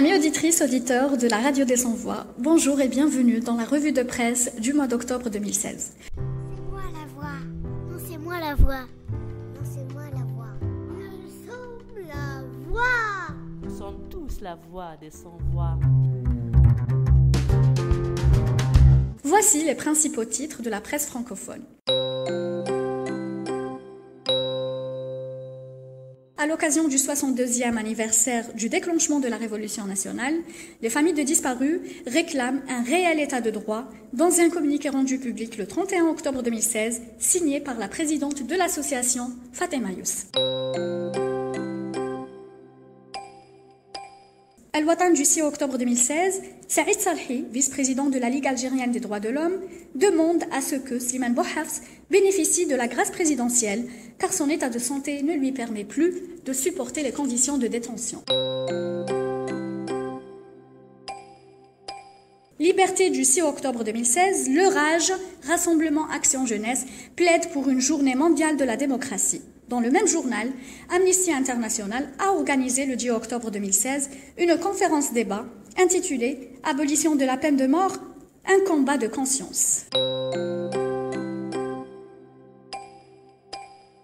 Amis auditrices, auditeurs de la Radio des Sans-Voix, bonjour et bienvenue dans la revue de presse du mois d'octobre 2016. C'est moi la voix. Non, c'est moi la voix. Non, c'est moi la voix. Nous sommes la voix. Nous sommes tous la voix des sans-voix. Voici les principaux titres de la presse francophone. À l'occasion du 62e anniversaire du déclenchement de la Révolution nationale, les familles de disparus réclament un réel état de droit dans un communiqué rendu public le 31 octobre 2016, signé par la présidente de l'association, Fatima Youss. Al-Watan du 6 octobre 2016, Saïd Salhi, vice-président de la Ligue algérienne des droits de l'homme, demande à ce que Slimane Bouhafs bénéficie de la grâce présidentielle car son état de santé ne lui permet plus de supporter les conditions de détention. Liberté du 6 octobre 2016, le RAJ, Rassemblement Action Jeunesse, plaide pour une journée mondiale de la démocratie. Dans le même journal, Amnesty International a organisé le 10 octobre 2016 une conférence débat intitulée « Abolition de la peine de mort, un combat de conscience ».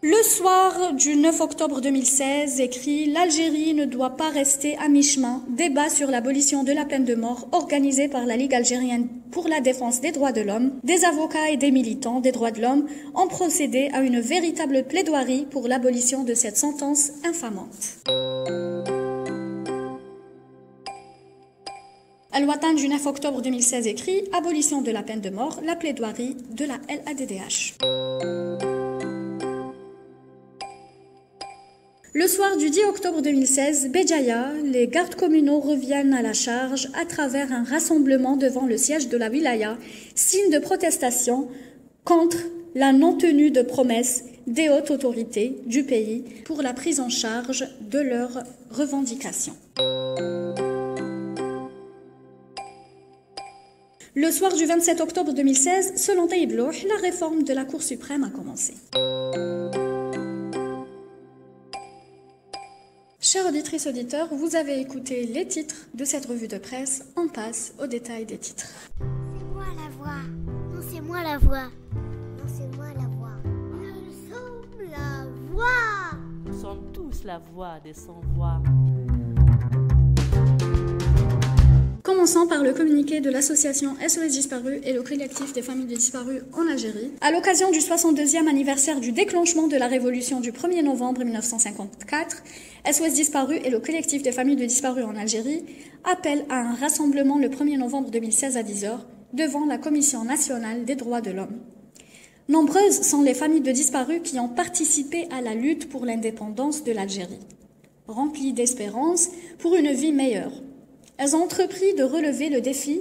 Le soir du 9 octobre 2016, écrit « L'Algérie ne doit pas rester à mi-chemin. Débat sur l'abolition de la peine de mort organisé par la Ligue algérienne pour la défense des droits de l'homme. Des avocats et des militants des droits de l'homme ont procédé à une véritable plaidoirie pour l'abolition de cette sentence infamante. » Al-Watan du 9 octobre 2016 écrit « Abolition de la peine de mort, la plaidoirie de la LADDH ». Le soir du 10 octobre 2016, Béjaïa, les gardes communaux reviennent à la charge à travers un rassemblement devant le siège de la wilaya, signe de protestation contre la non-tenue de promesses des hautes autorités du pays pour la prise en charge de leurs revendications. Le soir du 27 octobre 2016, selon Taïb Louh, la réforme de la Cour suprême a commencé. Chers auditrices, auditeurs, vous avez écouté les titres de cette revue de presse. On passe au détail des titres. C'est moi la voix. Non, c'est moi la voix. Non, c'est moi la voix. Nous sommes la voix. Nous sommes tous la voix des sans-voix. Commençons par le communiqué de l'association SOS Disparus et le collectif des familles de disparus en Algérie. À l'occasion du 62e anniversaire du déclenchement de la révolution du 1er novembre 1954, SOS Disparus et le collectif des familles de disparus en Algérie appellent à un rassemblement le 1er novembre 2016 à 10h devant la Commission nationale des droits de l'homme. Nombreuses sont les familles de disparus qui ont participé à la lutte pour l'indépendance de l'Algérie. Remplies d'espérance pour une vie meilleure, elles ont entrepris de relever le défi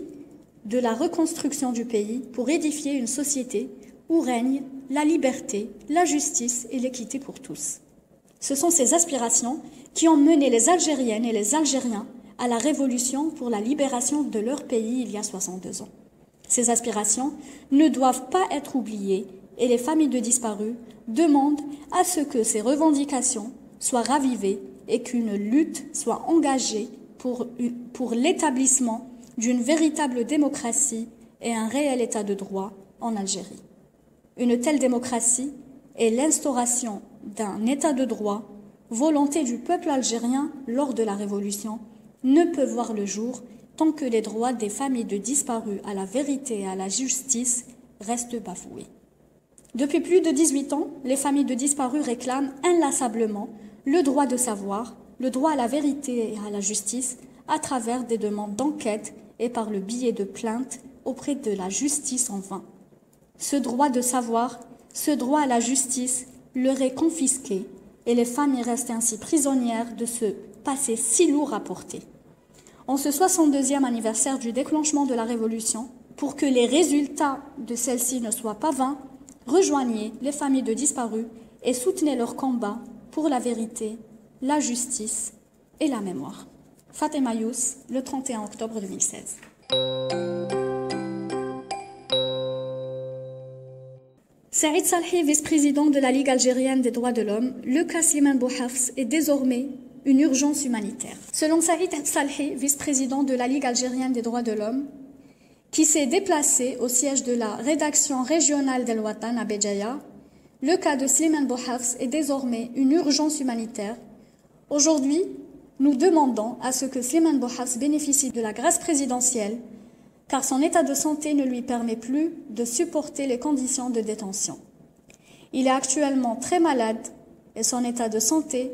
de la reconstruction du pays pour édifier une société où règne la liberté, la justice et l'équité pour tous. Ce sont ces aspirations qui ont mené les Algériennes et les Algériens à la révolution pour la libération de leur pays il y a 62 ans. Ces aspirations ne doivent pas être oubliées et les familles de disparus demandent à ce que ces revendications soient ravivées et qu'une lutte soit engagée pour l'établissement d'une véritable démocratie et un réel état de droit en Algérie. Une telle démocratie est l'instauration d'un état de droit, volonté du peuple algérien lors de la Révolution, ne peut voir le jour tant que les droits des familles de disparus à la vérité et à la justice restent bafoués. Depuis plus de 18 ans, les familles de disparus réclament inlassablement le droit de savoir, le droit à la vérité et à la justice à travers des demandes d'enquête et par le biais de plaintes auprès de la justice en vain. Ce droit de savoir, ce droit à la justice leur est confisqué et les familles restent ainsi prisonnières de ce passé si lourd à porter. En ce 62e anniversaire du déclenchement de la Révolution, pour que les résultats de celle-ci ne soient pas vains, rejoignez les familles de disparus et soutenez leur combat pour la vérité, la justice et la mémoire. Fatima Youss, le 31 octobre 2016. Saïd Salhi, vice-président de la Ligue algérienne des droits de l'homme, le cas Slimane Bouhafs est désormais une urgence humanitaire. Selon Saïd Salhi, vice-président de la Ligue algérienne des droits de l'homme, qui s'est déplacé au siège de la rédaction régionale d'El Watan à Béjaïa, le cas de Slimane Bouhafs est désormais une urgence humanitaire. Aujourd'hui, nous demandons à ce que Slimane Bouhafs bénéficie de la grâce présidentielle, car son état de santé ne lui permet plus de supporter les conditions de détention. Il est actuellement très malade et son état de santé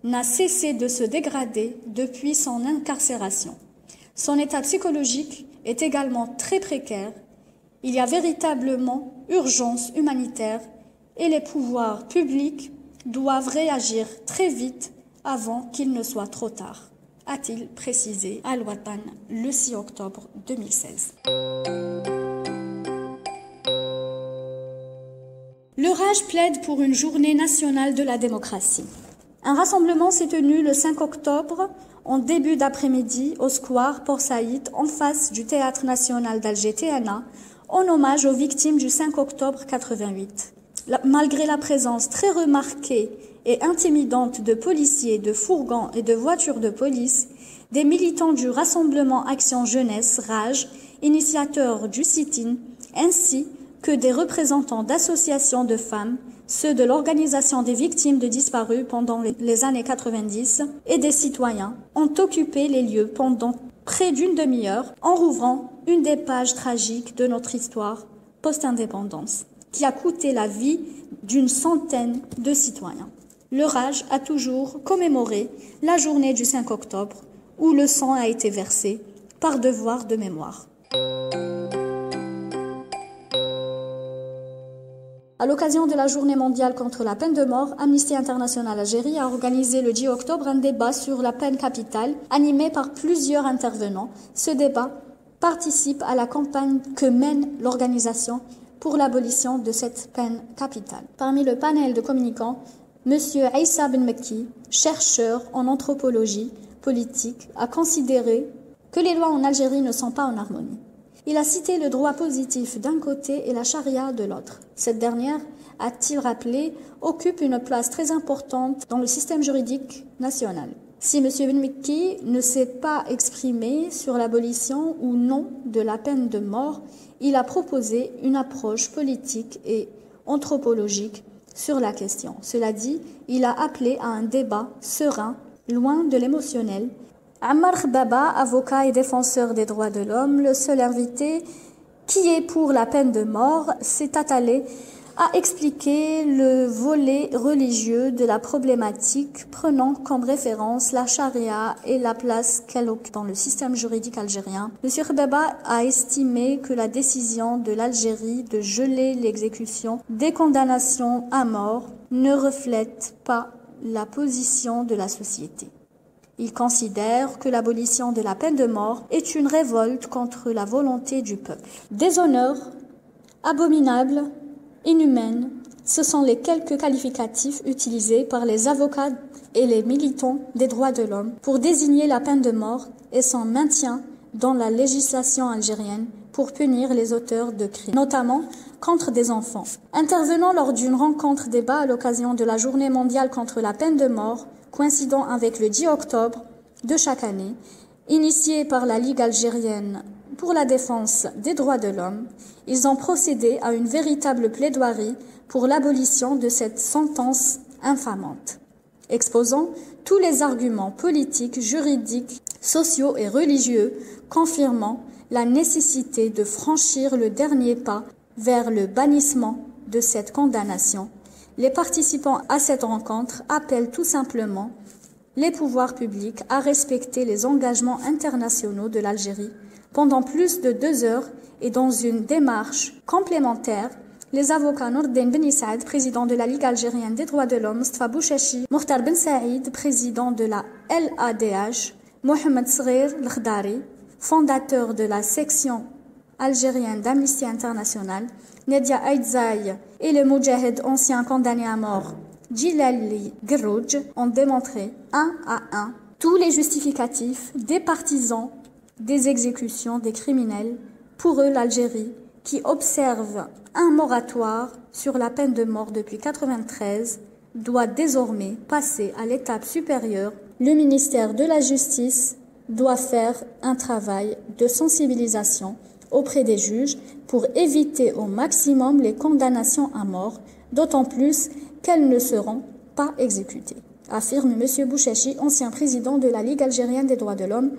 n'a cessé de se dégrader depuis son incarcération. Son état psychologique est également très précaire. Il y a véritablement urgence humanitaire et les pouvoirs publics doivent réagir très vite avant qu'il ne soit trop tard, a-t-il précisé à Al Watan le 6 octobre 2016. Le RAJ plaide pour une journée nationale de la démocratie. Un rassemblement s'est tenu le 5 octobre en début d'après-midi au square Port Saïd en face du Théâtre national d'Alger TNA en hommage aux victimes du 5 octobre 88. Malgré la présence très remarquée et intimidante de policiers, de fourgons et de voitures de police, des militants du Rassemblement Action Jeunesse RAJ, initiateurs du sit-in, ainsi que des représentants d'associations de femmes, ceux de l'Organisation des victimes de disparus pendant les années 90 et des citoyens, ont occupé les lieux pendant près d'une demi-heure en rouvrant une des pages tragiques de notre histoire post-indépendance, qui a coûté la vie d'une centaine de citoyens. Le RAJ a toujours commémoré la journée du 5 octobre où le sang a été versé par devoir de mémoire. À l'occasion de la journée mondiale contre la peine de mort, Amnesty International Algérie a organisé le 10 octobre un débat sur la peine capitale animé par plusieurs intervenants. Ce débat participe à la campagne que mène l'organisation pour l'abolition de cette peine capitale. Parmi le panel de communicants, M. Aïssa Ben Mekki, chercheur en anthropologie politique, a considéré que les lois en Algérie ne sont pas en harmonie. Il a cité le droit positif d'un côté et la charia de l'autre. Cette dernière, a-t-il rappelé, occupe une place très importante dans le système juridique national. Si M. Ben Mekki ne s'est pas exprimé sur l'abolition ou non de la peine de mort, il a proposé une approche politique et anthropologique sur la question. Cela dit, il a appelé à un débat serein, loin de l'émotionnel. Ammar Khbaba, avocat et défenseur des droits de l'homme, le seul invité qui est pour la peine de mort, s'est attelé à expliquer le volet religieux de la problématique, prenant comme référence la charia et la place qu'elle occupe dans le système juridique algérien. M. Khbaba a estimé que la décision de l'Algérie de geler l'exécution des condamnations à mort ne reflète pas la position de la société. Il considère que l'abolition de la peine de mort est une révolte contre la volonté du peuple. Déshonneur, abominable, inhumaine, ce sont les quelques qualificatifs utilisés par les avocats et les militants des droits de l'homme pour désigner la peine de mort et son maintien dans la législation algérienne pour punir les auteurs de crimes, notamment contre des enfants. Intervenant lors d'une rencontre débat à l'occasion de la Journée mondiale contre la peine de mort, coïncidant avec le 10 octobre de chaque année, initiée par la Ligue algérienne pour la défense des droits de l'homme, ils ont procédé à une véritable plaidoirie pour l'abolition de cette sentence infamante, exposant tous les arguments politiques, juridiques, sociaux et religieux, confirmant la nécessité de franchir le dernier pas vers le bannissement de cette condamnation. Les participants à cette rencontre appellent tout simplement les pouvoirs publics à respecter les engagements internationaux de l'Algérie. Pendant plus de 2 heures et dans une démarche complémentaire, les avocats Nordin Ben Saad, président de la Ligue algérienne des droits de l'homme, Mustafa Bouchachi, Mokhtar Ben Saïd, président de la LADH, Mohamed Sghir L'Khdari, fondateur de la section algérienne d'Amnesty International, Nadia Aïdzaï et le Moudjahid ancien condamné à mort Djilali Gerrouj ont démontré un à un tous les justificatifs des partisans des exécutions des criminels. Pour eux, l'Algérie, qui observe un moratoire sur la peine de mort depuis 1993, doit désormais passer à l'étape supérieure le ministère de la Justice doit faire un travail de sensibilisation auprès des juges pour éviter au maximum les condamnations à mort, d'autant plus qu'elles ne seront pas exécutées, affirme M. Bouchachi, ancien président de la Ligue algérienne des droits de l'homme,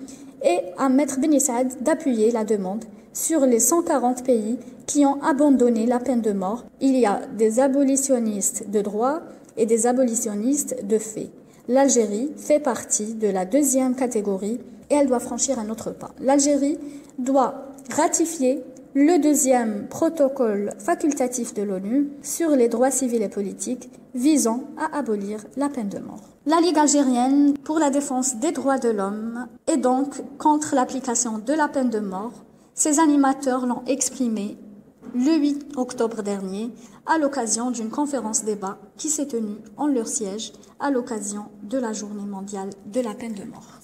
et à Maître Beni Saad d'appuyer la demande sur les 140 pays qui ont abandonné la peine de mort. Il y a des abolitionnistes de droit et des abolitionnistes de fait. L'Algérie fait partie de la deuxième catégorie et elle doit franchir un autre pas. L'Algérie doit ratifier le deuxième protocole facultatif de l'ONU sur les droits civils et politiques visant à abolir la peine de mort. La Ligue algérienne pour la défense des droits de l'homme est donc contre l'application de la peine de mort. Ses animateurs l'ont exprimé le 8 octobre dernier à l'occasion d'une conférence débat qui s'est tenue en leur siège à l'occasion de la Journée mondiale de la peine de mort.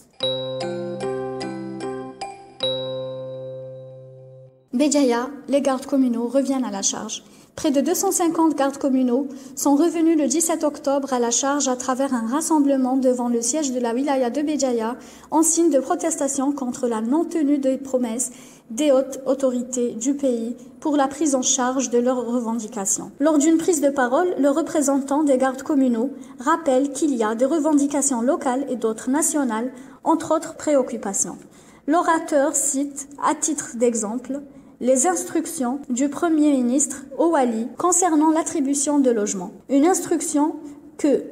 Béjaïa, les gardes communaux reviennent à la charge. Près de 250 gardes communaux sont revenus le 17 octobre à la charge à travers un rassemblement devant le siège de la wilaya de Béjaïa en signe de protestation contre la non-tenue des promesses des hautes autorités du pays pour la prise en charge de leurs revendications. Lors d'une prise de parole, le représentant des gardes communaux rappelle qu'il y a des revendications locales et d'autres nationales, entre autres préoccupations. L'orateur cite, à titre d'exemple, les instructions du Premier ministre au Wali concernant l'attribution de logements. Une instruction que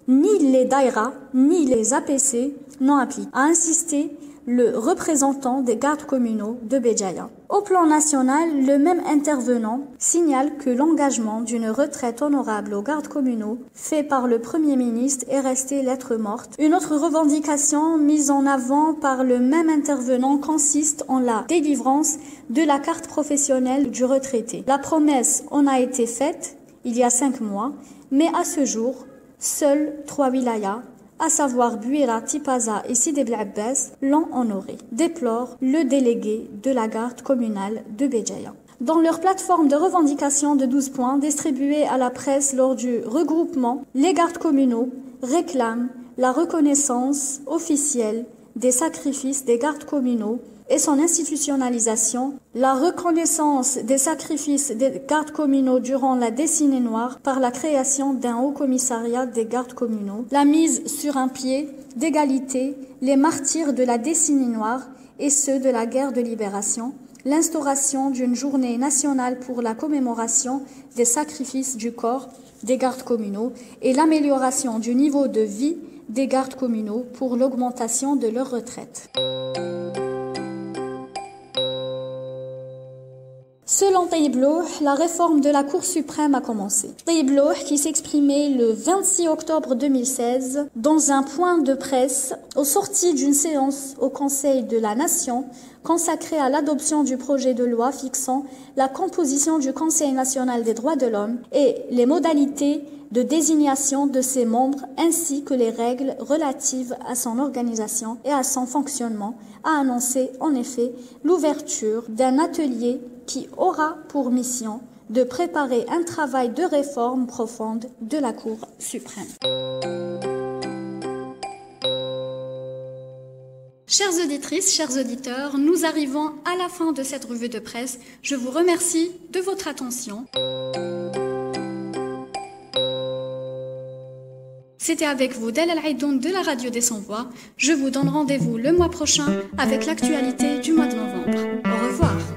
ni les Daïra ni les APC n'ont appliquée, a insisté le représentant des gardes communaux de Béjaïa. Au plan national, le même intervenant signale que l'engagement d'une retraite honorable aux gardes communaux fait par le Premier ministre est resté lettre morte. Une autre revendication mise en avant par le même intervenant consiste en la délivrance de la carte professionnelle du retraité. La promesse en a été faite il y a 5 mois, mais à ce jour, seuls 3 wilayas, à savoir Bouira, Tipaza et Sidi Bel Abbas, l'ont honoré, déplore le délégué de la garde communale de Béjaïa. Dans leur plateforme de revendication de 12 points distribuée à la presse lors du regroupement, les gardes communaux réclament la reconnaissance officielle des sacrifices des gardes communaux et son institutionnalisation, la reconnaissance des sacrifices des gardes communaux durant la décennie noire par la création d'un haut commissariat des gardes communaux, la mise sur un pied d'égalité les martyrs de la décennie noire et ceux de la guerre de libération, l'instauration d'une journée nationale pour la commémoration des sacrifices du corps des gardes communaux et l'amélioration du niveau de vie des gardes communaux pour l'augmentation de leur retraite. Selon Taïb Louh, la réforme de la Cour suprême a commencé. Taïb Louh, qui s'exprimait le 26 octobre 2016 dans un point de presse au sorti d'une séance au Conseil de la Nation consacrée à l'adoption du projet de loi fixant la composition du Conseil national des droits de l'homme et les modalités de désignation de ses membres ainsi que les règles relatives à son organisation et à son fonctionnement, a annoncé en effet l'ouverture d'un atelier qui aura pour mission de préparer un travail de réforme profonde de la Cour suprême. Chères auditrices, chers auditeurs, nous arrivons à la fin de cette revue de presse. Je vous remercie de votre attention. C'était avec vous Dalal Aïdoun de la radio des Sans-Voix. Je vous donne rendez-vous le mois prochain avec l'actualité du mois de novembre. Au revoir.